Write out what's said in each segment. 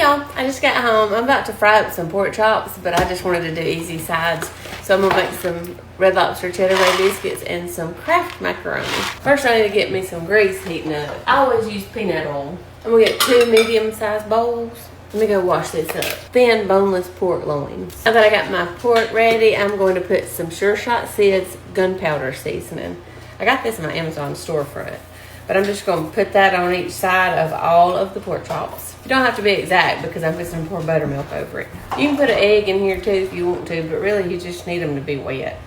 y'all, I just got home. I'm about to fry up some pork chops, but I just wanted to do easy sides. So I'm gonna make some Red Lobster cheddar bay biscuits and some Kraft macaroni. First I need to get me some grease heating up. I always use peanut oil. I'm gonna get 2 medium-sized bowls. Let me go wash this up. Thin boneless pork loins. Now that I got my pork ready, I'm going to put some Sure Shot Sid's gunpowder seasoning. I got this in my Amazon storefront. But I'm just going to put that on each side of all of the pork chops. You don't have to be exact because I'm just going to pour buttermilk over it. You can put an egg in here too if you want to, but really you just need them to be wet.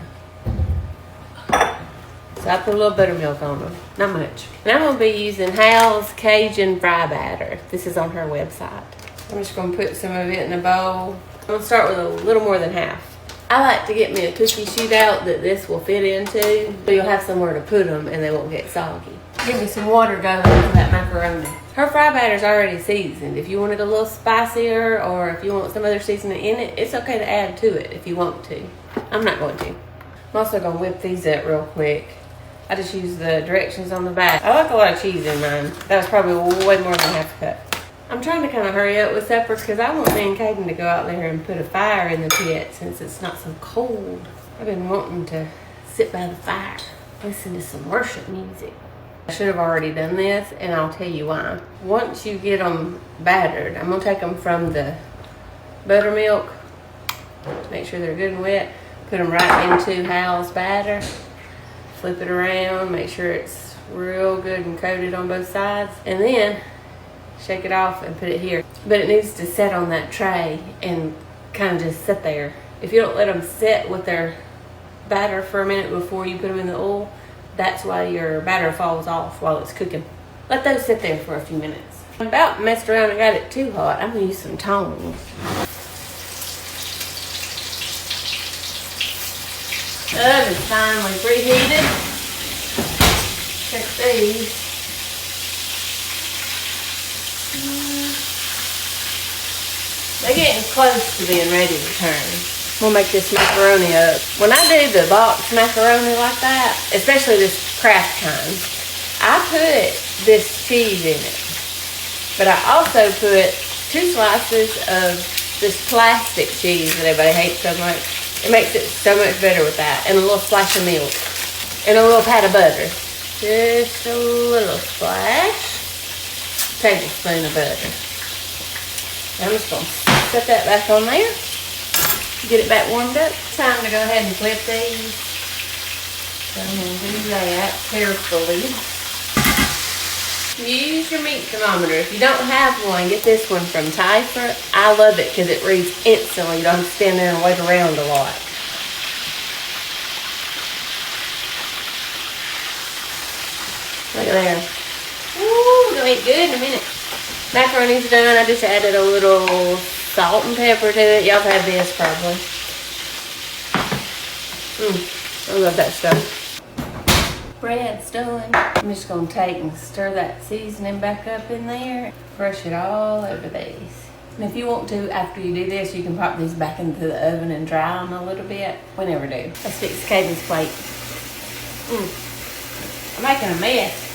So I put a little buttermilk on them, not much. And I'm going to be using Hal's Cajun fry batter. This is on her website. I'm just going to put some of it in a bowl. I'm going to start with a little more than half. I like to get me a cookie shootout that this will fit into, so you'll have somewhere to put them and they won't get soggy. Give me some water going into that macaroni. Her fry batter's already seasoned. If you want it a little spicier or if you want some other seasoning in it, it's okay to add to it if you want to. I'm not going to. I'm also going to whip these up real quick. I just use the directions on the back. I like a lot of cheese in mine. That was probably way more than half a cup. I'm trying to kind of hurry up with supper because I want me and Caden to go out there and put a fire in the pit since it's not so cold. I've been wanting to sit by the fire, listen to some worship music. I should have already done this, and I'll tell you why. Once you get them battered, I'm going to take them from the buttermilk to make sure they're good and wet. Put them right into Hal's batter. Flip it around, make sure it's real good and coated on both sides. And then shake it off and put it here. But it needs to set on that tray and kind of just sit there. If you don't let them sit with their batter for a minute before you put them in the oil, that's why your batter falls off while it's cooking. Let those sit there for a few minutes. I about messed around and got it too hot. I'm gonna use some tongs. Oven is finally preheated. Check these. They're getting close to being ready to turn. We'll make this macaroni up. When I do the box macaroni like that, especially this Kraft kind, I put this cheese in it. But I also put 2 slices of this plastic cheese that everybody hates so much. It makes it so much better with that. And a little splash of milk. And a little pat of butter. Just a little splash. Tablespoon of butter. I'm just going to set that back on there. Get it back warmed up. Time to go ahead and flip these. So I'm going to do that carefully. Use your meat thermometer. If you don't have one, get this one from Tyfer. I love it because it reads instantly. You don't have to stand there and wait around a lot. Look at there. Ooh, it'll eat good in a minute. Macaroni's done. I just added a little salt and pepper to it. Y'all have had this probably. I love that stuff. Bread's done. I'm just going to take and stir that seasoning back up in there. Brush it all over these. And if you want to, after you do this, you can pop these back into the oven and dry them a little bit. We never do. Let's fix Caden's plate. I'm making a mess.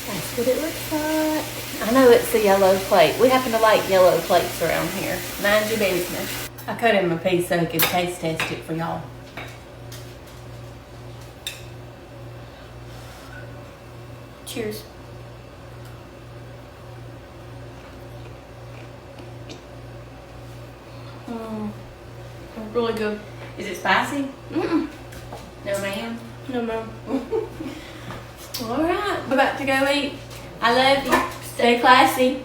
That's what it looks like. I know it's a yellow plate. We happen to like yellow plates around here. Mind your business. I cut him a piece so he could taste test it for y'all. Cheers. Really good. Is it spicy? No, ma'am. No, ma'am. All right, we're about to go eat. I love you. Stay classy.